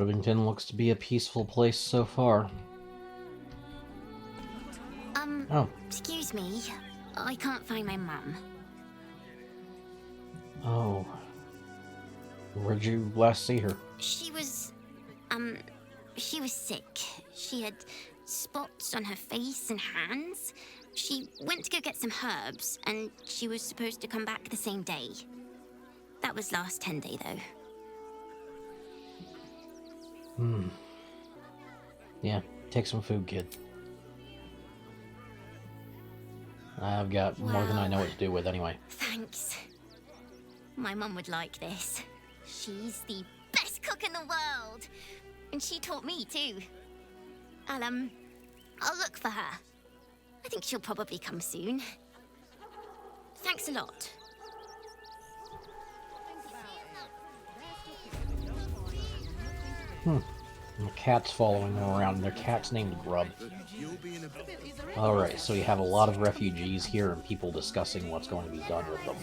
Rivington looks to be a peaceful place so far. Oh. Excuse me. I can't find my mum. Oh. Where'd you last see her? She was sick. She had spots on her face and hands. She went to go get some herbs, and she was supposed to come back the same day. That was last 10-day, though. Yeah, take some food, kid. I've got more than I know what to do with anyway. Thanks. My mum would like this. She's the best cook in the world. And she taught me, too. I'll look for her. I think she'll probably come soon. Thanks a lot. The cat's following them around, and their cat's named Grub. Alright, so you have a lot of refugees here and people discussing what's going to be done with them.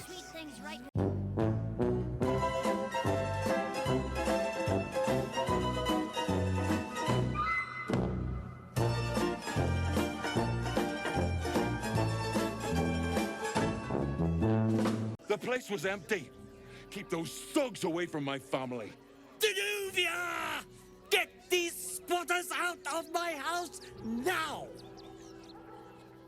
The place was empty. Keep those thugs away from my family. Danuvia! Get these squatters out of my house now!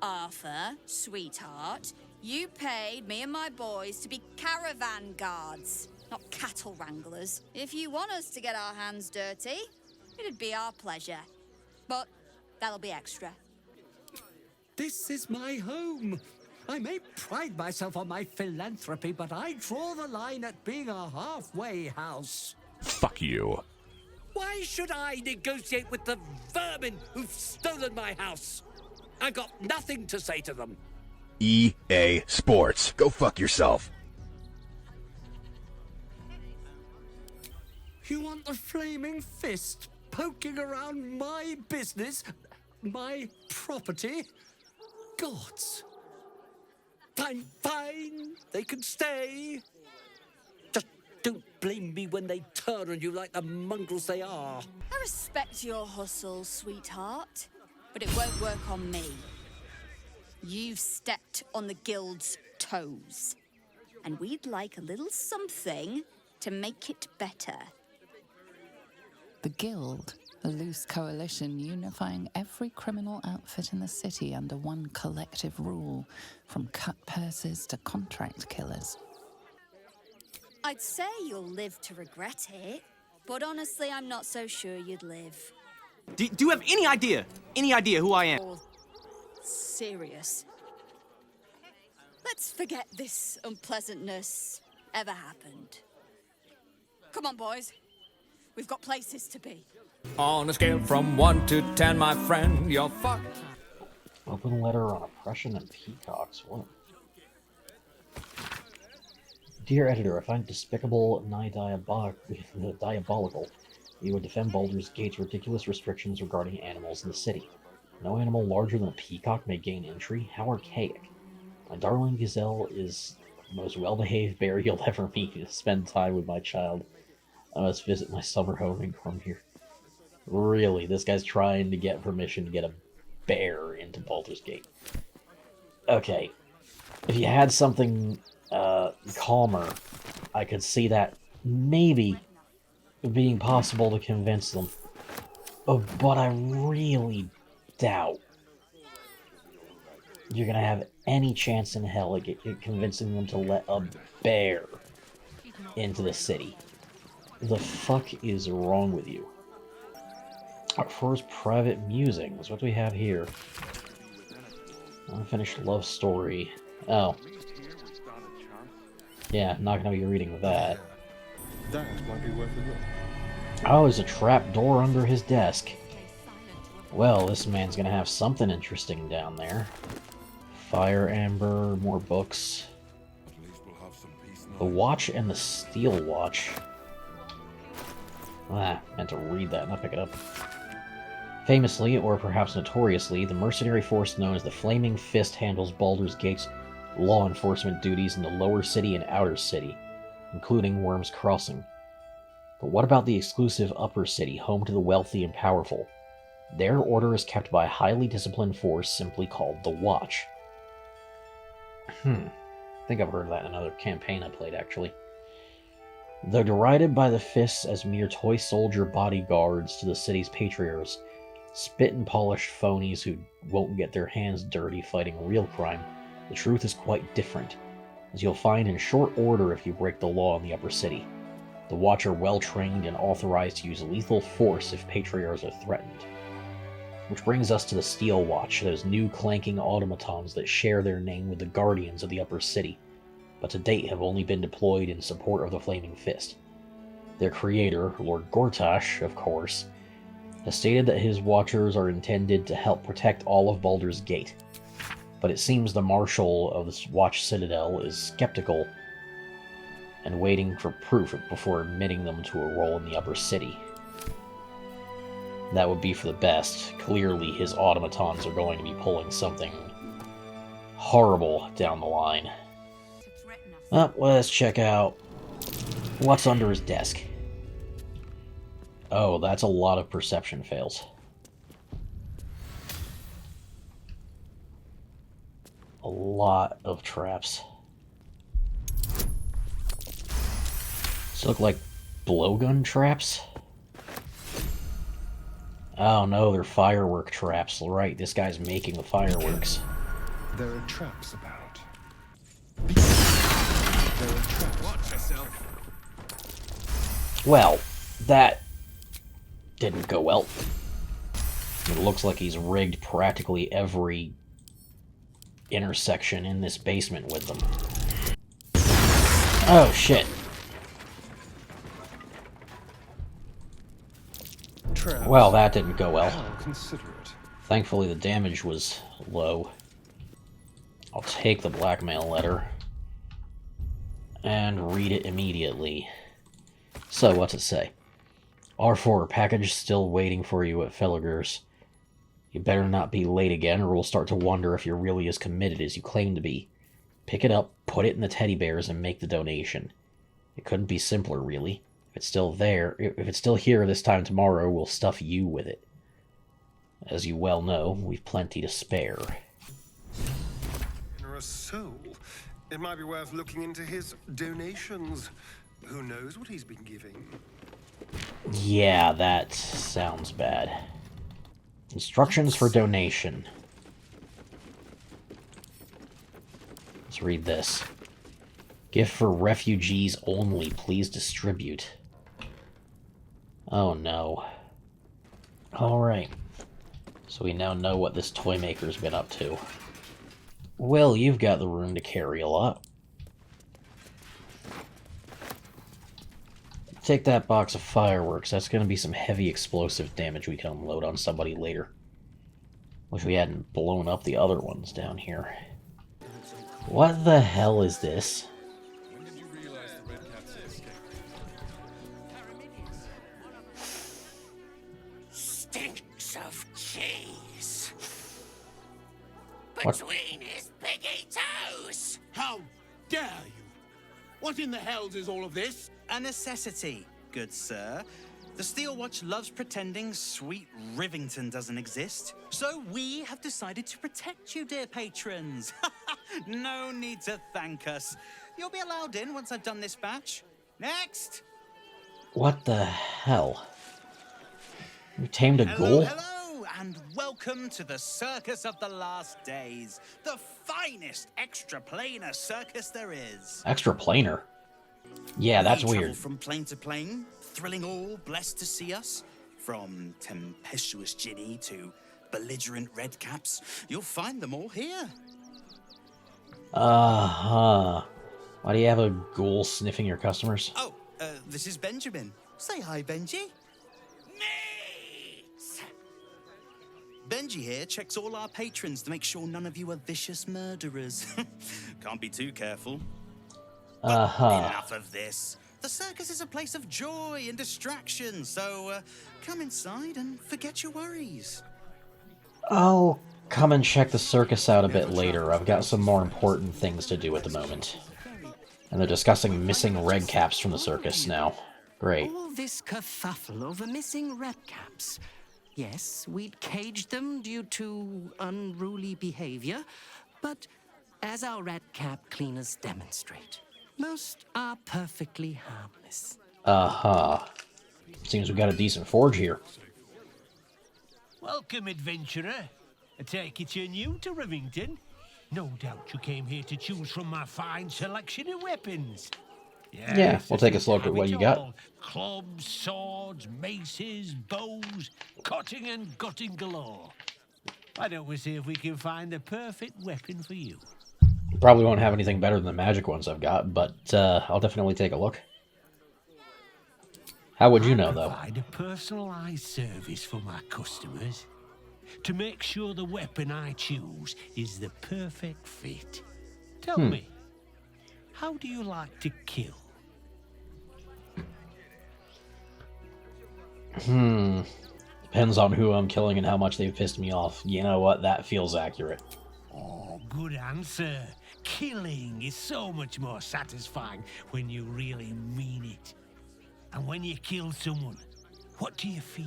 Arthur, sweetheart, you paid me and my boys to be caravan guards, not cattle wranglers. If you want us to get our hands dirty, it'd be our pleasure. But that'll be extra. This is my home. I may pride myself on my philanthropy, but I draw the line at being a halfway house. Fuck you. Why should I negotiate with the vermin who've stolen my house? I've got nothing to say to them. EA Sports. Go fuck yourself. You want the flaming fist poking around my business, my property? Gods. Fine, fine. They can stay. Just don't blame me when they turn on you like the mongrels they are. I respect your hustle, sweetheart, but it won't work on me. You've stepped on the guild's toes, and we'd like a little something to make it better. The Guild, a loose coalition unifying every criminal outfit in the city under one collective rule, from cut purses to contract killers. I'd say you'll live to regret it, but honestly, I'm not so sure you'd live. Do you have any idea who I am? All serious. Let's forget this unpleasantness ever happened. Come on, boys. We've got places to be. On a scale from 1 to 10, my friend, you're fucked. Open letter on oppression and peacocks. What? Dear editor, I find it despicable, nigh diabolical. You would defend Baldur's Gate's ridiculous restrictions regarding animals in the city. No animal larger than a peacock may gain entry? How archaic. My darling gazelle is the most well-behaved bear you'll ever meet. To spend time with my child, I must visit my summer home and come here. Really, this guy's trying to get permission to get a bear into Baldur's Gate. Okay, if you had something calmer, I could see that maybe being possible to convince them. But I really doubt you're gonna have any chance in hell at convincing them to let a bear into the city. The fuck is wrong with you? Our first private musings. What do we have here? Unfinished love story. Oh. Yeah, not gonna be reading that. Oh, there's a trap door under his desk. Well, this man's gonna have something interesting down there. Fire Amber, more books. The Watch and the Steel Watch. Meant to read that, not pick it up. Famously, or perhaps notoriously, the mercenary force known as the Flaming Fist handles Baldur's Gate's law enforcement duties in the Lower City and Outer City, including Worm's Crossing. But what about the exclusive Upper City, home to the wealthy and powerful? Their order is kept by a highly disciplined force simply called the Watch. I think I've heard of that in another campaign I played, actually. Though derided by the Fists as mere toy soldier bodyguards to the city's patriarchs, spit and polished phonies who won't get their hands dirty fighting real crime, the truth is quite different, as you'll find in short order if you break the law in the Upper City. The Watch are well-trained and authorized to use lethal force if patriarchs are threatened. Which brings us to the Steel Watch, those new clanking automatons that share their name with the Guardians of the Upper City, but to date have only been deployed in support of the Flaming Fist. Their creator, Lord Gortash, of course, has stated that his Watchers are intended to help protect all of Baldur's Gate, but it seems the Marshal of the Watch Citadel is skeptical and waiting for proof before admitting them to a role in the Upper City. That would be for the best. Clearly his automatons are going to be pulling something horrible down the line. Let's check out what's under his desk. Oh, that's a lot of perception fails. A lot of traps. These look like blowgun traps? Oh no, they're firework traps. Right, this guy's making the fireworks. There are traps about. There are traps. Watch yourself. Well, that didn't go well. It looks like he's rigged practically every intersection in this basement with them. Oh shit. Traps. Well, that didn't go well. How considerate. Thankfully the damage was low. I'll take the blackmail letter and read it immediately. So, what's it say? R4, package still waiting for you at Fellerger's. You better not be late again, or we'll start to wonder if you're really as committed as you claim to be. Pick it up, put it in the teddy bears, and make the donation. It couldn't be simpler, really. If it's still there, if it's still here this time tomorrow, we'll stuff you with it. As you well know, we've plenty to spare. Generous soul. It might be worth looking into his donations. Who knows what he's been giving? Yeah, that sounds bad. Instructions for donation. Let's read this. Gift for refugees only. Please distribute. Oh no. Alright. So we now know what this toy maker's been up to. Well, you've got the room to carry a lot. Take that box of fireworks. That's going to be some heavy explosive damage we can unload on somebody later. Wish we hadn't blown up the other ones down here. What the hell is this? When did you realize the Red Cat's escaped? Stinks of cheese. What? Between his piggy toes. How dare you? What in the hells is all of this? A necessity, good sir. The Steel Watch loves pretending sweet Rivington doesn't exist. So we have decided to protect you, dear patrons. No need to thank us. You'll be allowed in once I've done this batch. Next! What the hell? You tamed a Hello, ghoul? hello, and welcome to the Circus of the Last Days. The finest extra-planar circus there is. Extra planar? Yeah, that's We travel weird. from plane to plane, thrilling all blessed to see us. From tempestuous Ginny to belligerent redcaps, you'll find them all here. Uh-huh. Why do you have a ghoul sniffing your customers? Oh, this is Benjamin. Say hi, Benji. Me. Benji here checks all our patrons to make sure none of you are vicious murderers. Can't be too careful. Uh-huh. Enough of this. The circus is a place of joy and distraction, so come inside and forget your worries. I'll come and check the circus out a bit later. I've got some more important things to do at the moment. And they're discussing missing red caps from the circus now. Great. All this kerfuffle over missing red caps. Yes, we'd caged them due to unruly behavior, but as our red cap cleaners demonstrate, most are perfectly harmless. Uh-huh. Seems we got a decent forge here. Welcome, adventurer. I take it you're new to Rivington. No doubt you came here to choose from my fine selection of weapons. Yes, Yeah, we'll take a look at what you got. Clubs, swords, maces, bows, cutting and gutting galore. Why don't we see if we can find the perfect weapon for you? Probably won't have anything better than the magic ones I've got, but I'll definitely take a look. How would you know, though? I provide a personalized service for my customers to make sure the weapon I choose is the perfect fit. Tell me, how do you like to kill? Depends on who I'm killing and how much they've pissed me off. You know what? That feels accurate. Oh, good answer. Killing is so much more satisfying when you really mean it. And when you kill someone, what do you feel?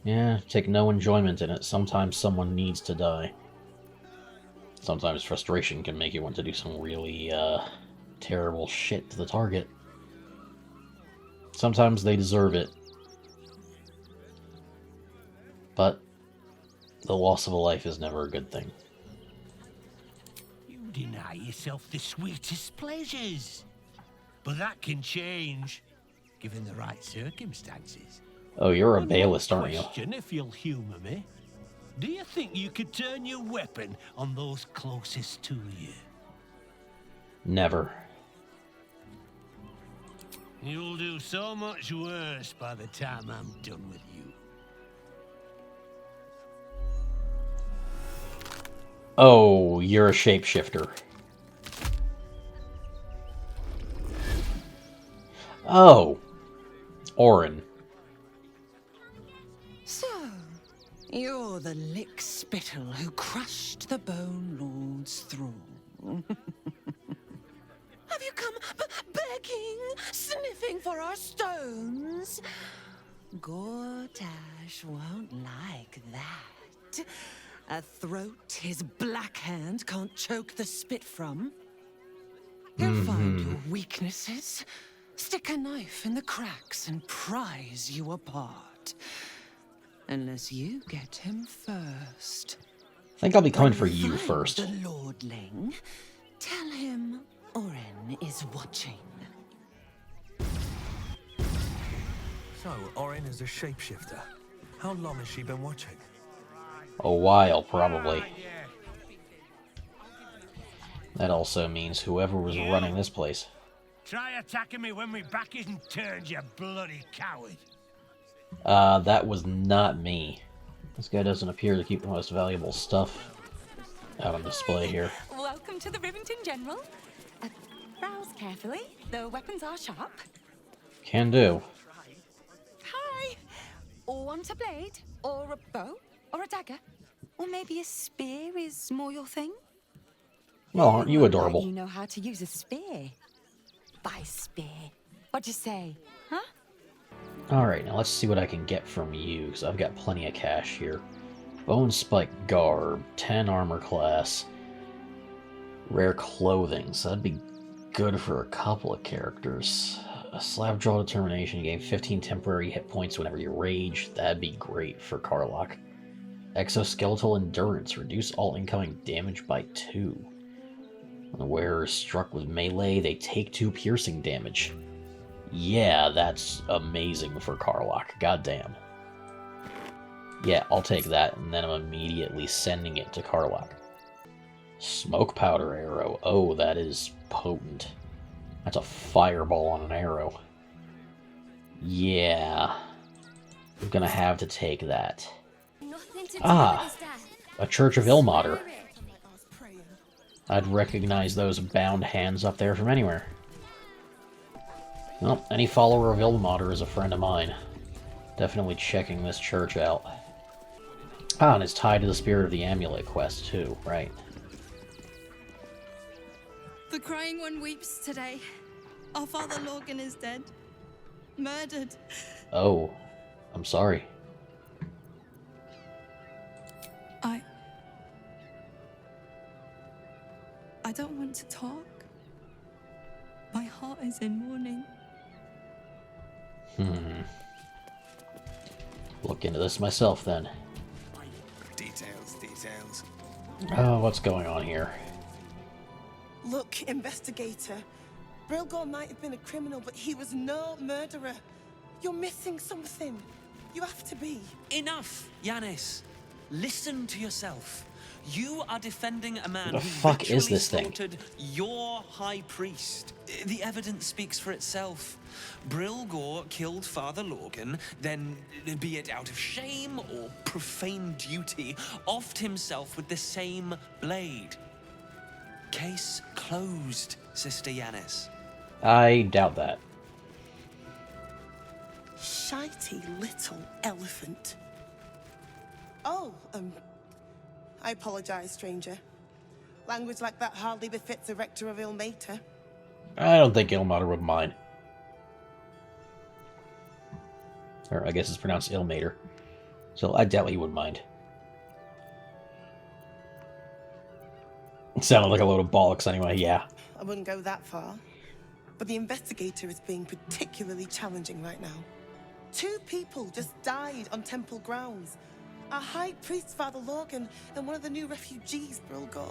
Yeah, take no enjoyment in it. Sometimes someone needs to die. Sometimes frustration can make you want to do some really, terrible shit to the target. Sometimes they deserve it. But the loss of a life is never a good thing. You deny yourself the sweetest pleasures. But that can change, given the right circumstances. Oh, you're a Baylist, aren't you? Question, if you'll humour me. Do you think you could turn your weapon on those closest to you? Never. You'll do so much worse by the time I'm done with you. Oh, you're a shapeshifter. Oh, Orin. So, you're the lick spittle who crushed the Bone Lord's throne. Have you come begging, sniffing for our stones? Gortash won't like that. A throat his black hand can't choke the spit from. He'll find your weaknesses, stick a knife in the cracks and prise you apart. Unless you get him first. I think I'll be coming for you first. The Lordling, tell him Orin is watching. So, Orin is a shapeshifter. How long has she been watching? A while, probably. That also means whoever was running this place. Try attacking me when my back isn't turned, you bloody coward. That was not me. This guy doesn't appear to keep the most valuable stuff out on display here. Welcome to the Rivington General. Browse carefully. The weapons are sharp. Can do. Hi. Or want a blade, or a bow, or a dagger, or maybe a spear is more your thing. Well, aren't you adorable? You know how to use a spear. By spear. What'd you say? Huh? Alright, now let's see what I can get from you, because I've got plenty of cash here. Bone Spike Garb, 10 armor class, rare clothing, so that'd be good for a couple of characters. A Slab Draw Determination, gain 15 temporary hit points whenever you rage, that'd be great for Karlach. Exoskeletal Endurance, reduce all incoming damage by 2. When the wearer is struck with melee, they take 2 piercing damage. Yeah, that's amazing for Karlach. Goddamn. Yeah, I'll take that, and then I'm immediately sending it to Karlach. Smoke Powder Arrow. Oh, that is potent. That's a fireball on an arrow. Yeah. I'm gonna have to take that. Ah, a Church of Ilmater. I'd recognize those bound hands up there from anywhere. Well, any follower of Ilmater is a friend of mine. Definitely checking this church out. Ah, and it's tied to the Spirit of the Amulet quest, too, right. The Crying One weeps today. Our father Lorgan is dead. Murdered. Oh, I'm sorry. I don't want to talk. My heart is in mourning. Look into this myself, then. Details. Oh, what's going on here? Look, investigator. Brilgor might have been a criminal, but he was no murderer. You're missing something. You have to be. Enough, Yanis. Listen to yourself. You are defending a man What the who fuck is ritually this thing? slaughtered your high priest. The evidence speaks for itself. Brilgor killed Father Lorgan, then, be it out of shame or profane duty, offed himself with the same blade. Case closed, Sister Yanis. I doubt that. Shitey little elephant. Oh, I apologize, stranger. Language like that hardly befits a rector of Ilmater. I don't think Ilmater would mind. Or I guess it's pronounced Ilmater. So I doubt he would mind. It sounded like a load of bollocks anyway, yeah. I wouldn't go that far. But the investigator is being particularly challenging right now. 2 people just died on temple grounds. Our high priest, Father Lorgan, and one of the new refugees, Brilgor.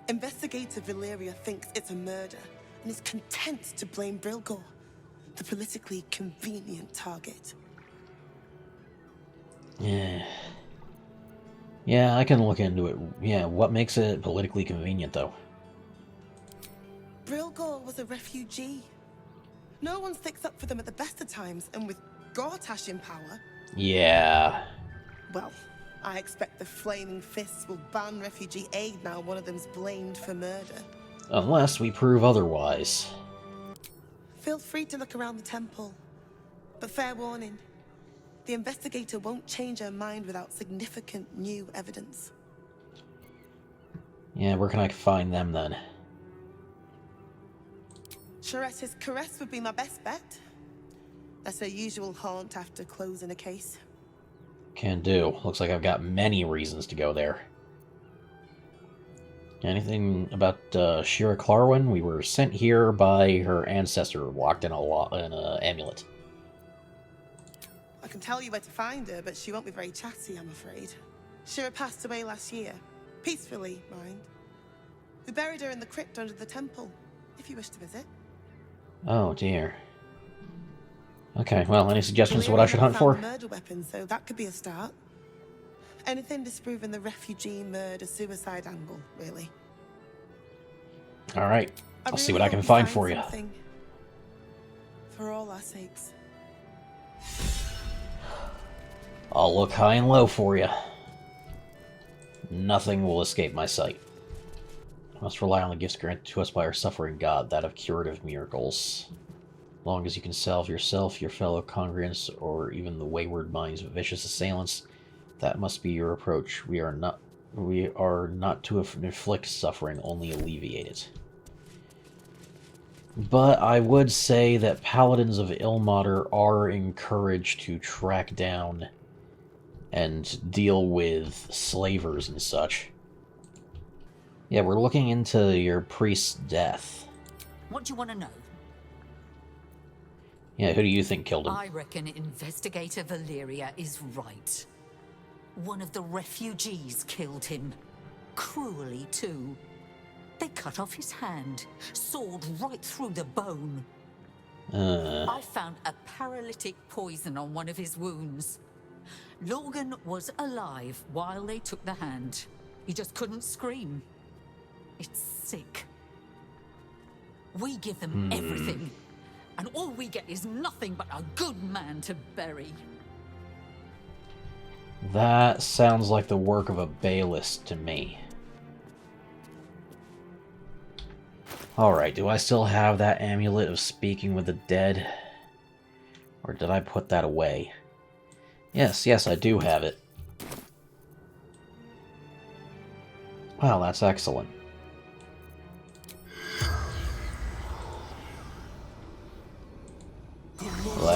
Investigator Valeria thinks it's a murder and is content to blame Brilgor, the politically convenient target. Yeah. Yeah, I can look into it. Yeah, what makes it politically convenient, though? Brilgor was a refugee. No one sticks up for them at the best of times, and with Gortash in power... Yeah. Well, I expect the Flaming Fists will ban refugee aid now one of them's blamed for murder. Unless we prove otherwise. Feel free to look around the temple. But fair warning, the investigator won't change her mind without significant new evidence. Yeah, where can I find them, then? Charette's Caress would be my best bet. That's her usual haunt after closing a case. Can do. Looks like I've got many reasons to go there. Anything about Shira Clarwin? We were sent here by her ancestor, locked in an amulet. I can tell you where to find her, but she won't be very chatty, I'm afraid. Shira passed away last year. Peacefully, mind. We buried her in the crypt under the temple, if you wish to visit. Oh, dear. Okay, well, any suggestions of what I should hunt for? Murder weapon, so that could be a start. Anything disproving the refugee murder-suicide angle, really. Alright, I'll see what I can find for you. For all our sakes. I'll look high and low for you. Nothing will escape my sight. I must rely on the gifts granted to us by our suffering god, that of curative miracles. As long as you can salve yourself, your fellow congregants, or even the wayward minds of vicious assailants, that must be your approach. We are not to inflict suffering, only alleviate it. But I would say that paladins of Ilmater are encouraged to track down and deal with slavers and such. Yeah, we're looking into your priest's death. What do you want to know? Yeah, who do you think killed him? I reckon Investigator Valeria is right. One of the refugees killed him. Cruelly, too. They cut off his hand, sawed right through the bone. I found a paralytic poison on one of his wounds. Lorgan was alive while they took the hand. He just couldn't scream. It's sick. We give them everything, and all we get is nothing but a good man to bury. That sounds like the work of a Baelist to me. Alright, do I still have that amulet of speaking with the dead? Or did I put that away? Yes, I do have it. Wow, that's excellent.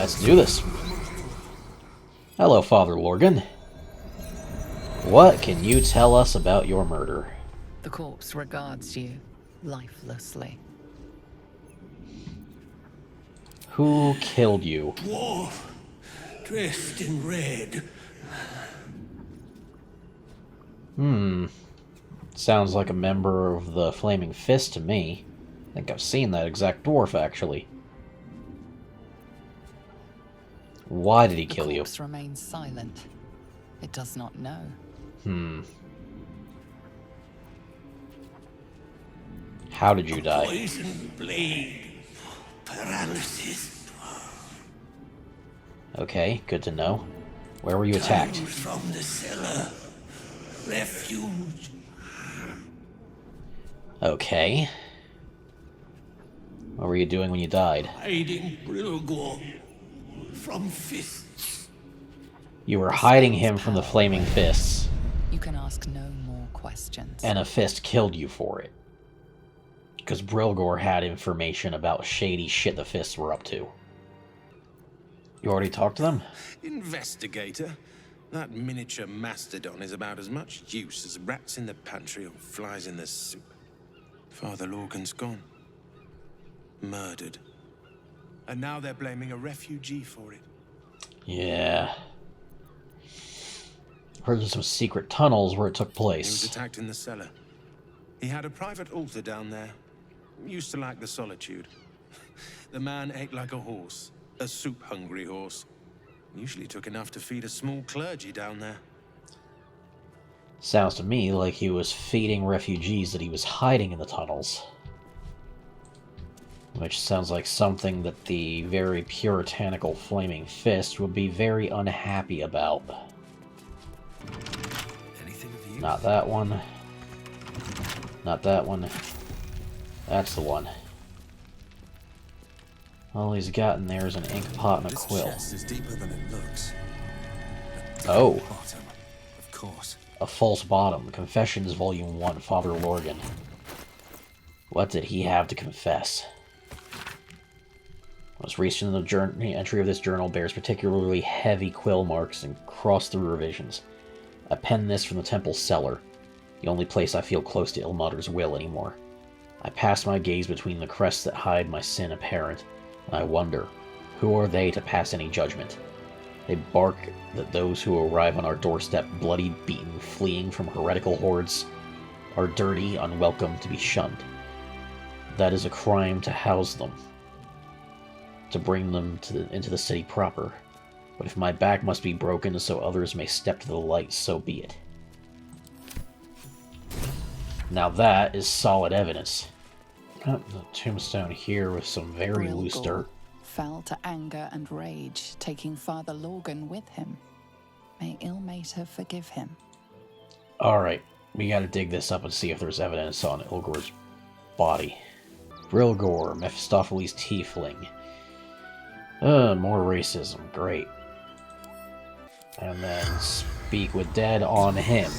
Let's do this. Hello, Father Lorgan. What can you tell us about your murder? The corpse regards you lifelessly. Who killed you? Dwarf, dressed in red. Sounds like a member of the Flaming Fist to me. I think I've seen that exact dwarf, actually. Why did he kill you? The corpse remains silent. It does not know. How did you die? Poison blade. Paralysis. Okay, good to know. Where were you attacked? Comes from the cellar. Refuge. Okay. What were you doing when you died? Hiding Brilgor from fists. You were hiding him from the Flaming Fists. You can ask no more questions. And a fist killed you for it. Because Brilgor had information about shady shit the Fists were up to. You already talked to them? Investigator? That miniature mastodon is about as much use as rats in the pantry or flies in the soup. Father Lorgan's gone. Murdered. And now they're blaming a refugee for it. Yeah. Heard there's some secret tunnels where it took place. He was attacked in the cellar. He had a private altar down there. Used to like the solitude. The man ate like a horse. A soup-hungry horse. Usually took enough to feed a small clergy down there. Sounds to me like he was feeding refugees that he was hiding in the tunnels. Which sounds like something that the very puritanical Flaming Fist would be very unhappy about. Anything of you? Not that one. Not that one. That's the one. All he's got in there is an ink pot and a quill. This chest is deeper than it looks. Oh. Bottom, of course. A False Bottom. Confessions, Volume 1, Father Lorgan. What did he have to confess? Most recent entry of this journal bears particularly heavy quill marks and cross-through revisions. I penned this from the temple cellar, the only place I feel close to Ilmater's will anymore. I pass my gaze between the crests that hide my sin apparent, and I wonder, who are they to pass any judgment? They bark that those who arrive on our doorstep bloody, beaten, fleeing from heretical hordes, are dirty, unwelcome, to be shunned. That is a crime to house them, to bring them into the city proper. But if my back must be broken so others may step to the light, so be it. Now that is solid evidence. Oh, the tombstone here with some very loose dirt. Fell to anger and rage, taking Father Lorgan with him. May Ilmater forgive him. Alright, we gotta dig this up and see if there's evidence on Ilgor's body. Brilgor, Mephistopheles Tiefling. More racism, great. And then speak with dead on him.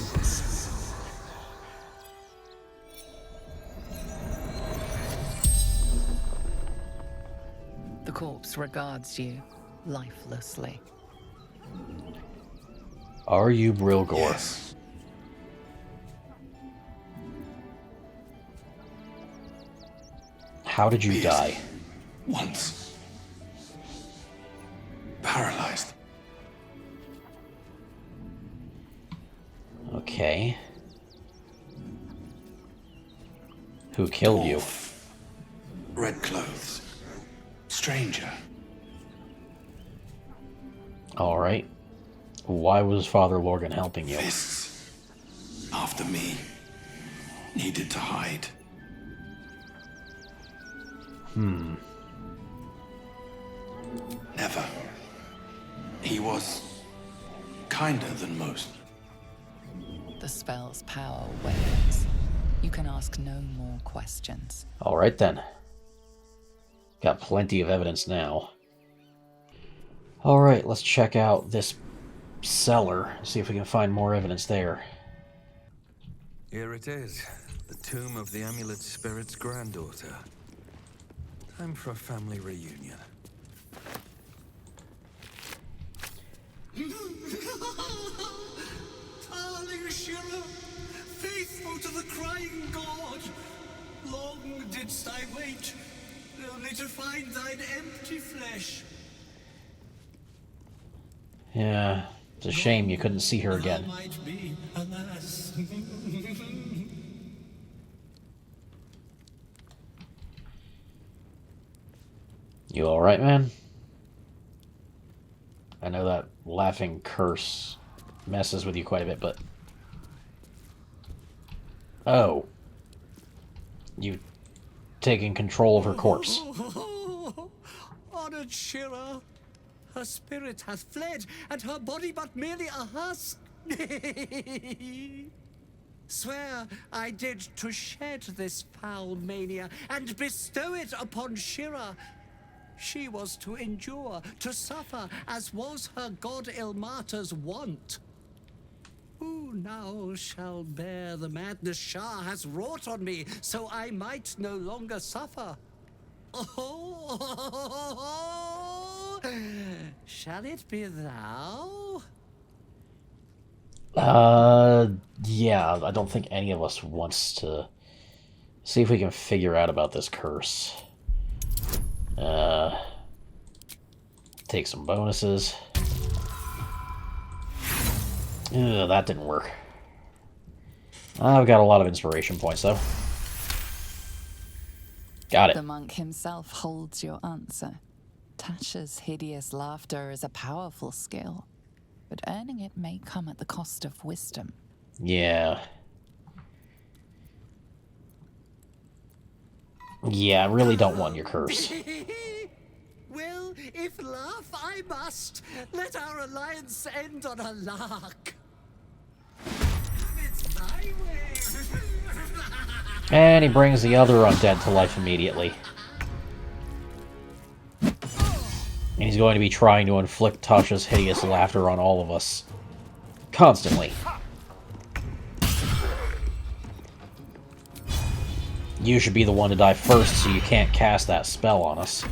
The corpse regards you lifelessly. Are you Brilgor? Yes. How did you die? Once. Paralyzed. Okay. Who killed you? Red clothes. Stranger. Alright. Why was Father Lorgan helping you? Fists. After me. Needed to hide. Never. He was kinder than most. The spell's power wanes. You can ask no more questions. Alright then. Got plenty of evidence now. Alright, let's check out this cellar, see if we can find more evidence there. Here it is, the tomb of the amulet spirit's granddaughter. Time for a family reunion. Shira, faithful to the crying god. Long didst I wait, only to find thine empty flesh. Yeah, it's a shame you couldn't see her again. Might be, alas. You alright, man? I know that laughing curse messes with you quite a bit, but... Oh. You've taken control of her corpse. Honored Shira, her spirit hath fled, and her body but merely a husk. Swear I did to shed this foul mania, and bestow it upon Shira. She was to endure, to suffer, as was her god Ilmata's wont. Who now shall bear the madness Shah has wrought on me, so I might no longer suffer? Oh, shall it be thou? Yeah, I don't think any of us wants to see if we can figure out about this curse. Take some bonuses. Ugh, that didn't work. I've got a lot of inspiration points, though. Got it. The monk himself holds your answer. Tasha's hideous laughter is a powerful skill, but earning it may come at the cost of wisdom. Yeah. Yeah, I really don't want your curse. Well, if laugh I must, let our alliance end on a lark. It's my way. And he brings the other undead to life immediately. And he's going to be trying to inflict Tasha's hideous laughter on all of us. Constantly. You should be the one to die first, so you can't cast that spell on us.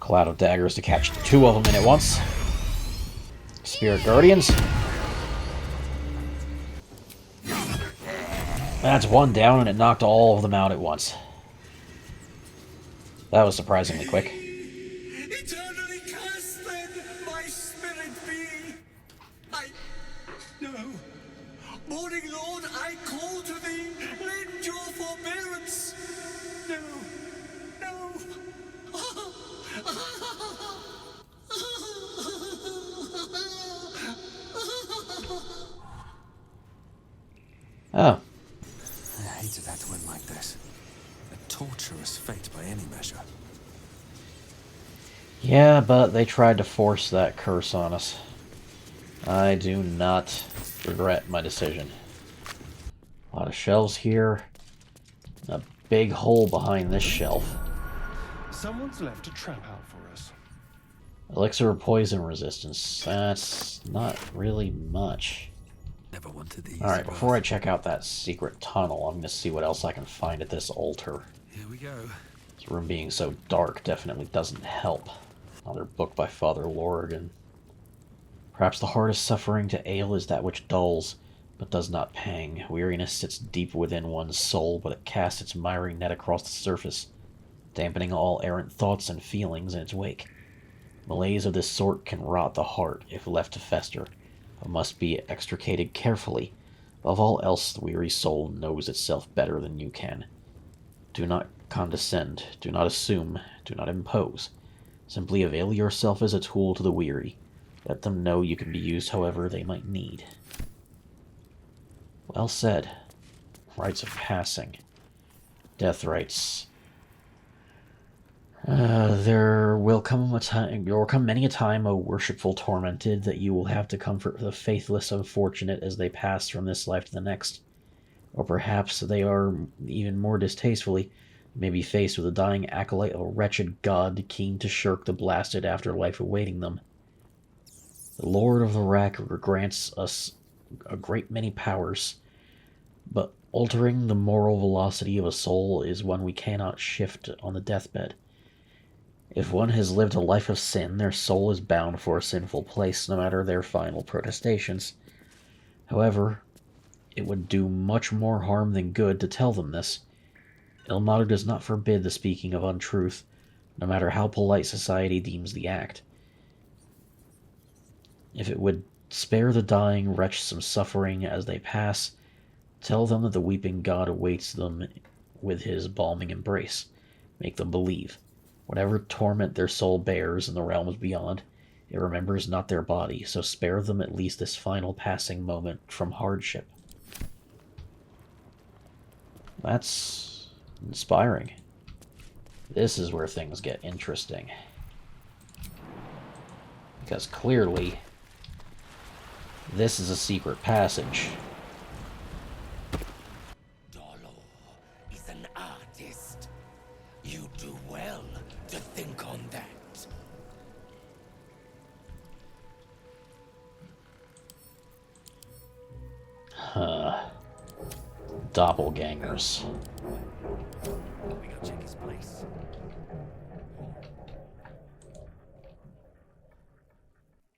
Cloud of daggers to catch 2 of them in at once. Spirit Guardians. That's 1 down, and it knocked all of them out at once. That was surprisingly quick. Eternally cast then, my spirit be. No. Morning Lord, I call to thee, lend your forbearance. No. Oh. I hated that to end like this. A torturous fate by any measure. Yeah, but they tried to force that curse on us. I do not regret my decision. A lot of shelves here. A big hole behind this shelf. Someone's left a trap out for us. Elixir of poison resistance. That's not really much. Never wanted these. Alright, before I check out that secret tunnel, I'm going to see what else I can find at this altar. Here we go. This room being so dark definitely doesn't help. Another book by Father Lorgan. Perhaps the hardest suffering to ail is that which dulls, but does not pang. Weariness sits deep within one's soul, but it casts its miry net across the surface, dampening all errant thoughts and feelings in its wake. Malaise of this sort can rot the heart if left to fester, but must be extricated carefully. Above all else, the weary soul knows itself better than you can. Do not condescend, do not assume, do not impose. Simply avail yourself as a tool to the weary. Let them know you can be used however they might need. Well said. Rites of passing. Death rites. There will come many a time, O worshipful tormented, that you will have to comfort the faithless unfortunate as they pass from this life to the next. Or perhaps they are, even more distastefully, may be faced with a dying acolyte of a wretched god keen to shirk the blasted afterlife awaiting them. The Lord of the Rack grants us a great many powers, but altering the moral velocity of a soul is one we cannot shift on the deathbed. If one has lived a life of sin, their soul is bound for a sinful place, no matter their final protestations. However, it would do much more harm than good to tell them this. Ilmater does not forbid the speaking of untruth, no matter how polite society deems the act. If it would spare the dying wretch some suffering as they pass, tell them that the weeping god awaits them with his balming embrace. Make them believe. Whatever torment their soul bears in the realms beyond, it remembers not their body, so spare them at least this final passing moment from hardship. That's inspiring. This is where things get interesting. Because clearly, this is a secret passage. Is an artist. You do well to think on that. Doppelgangers.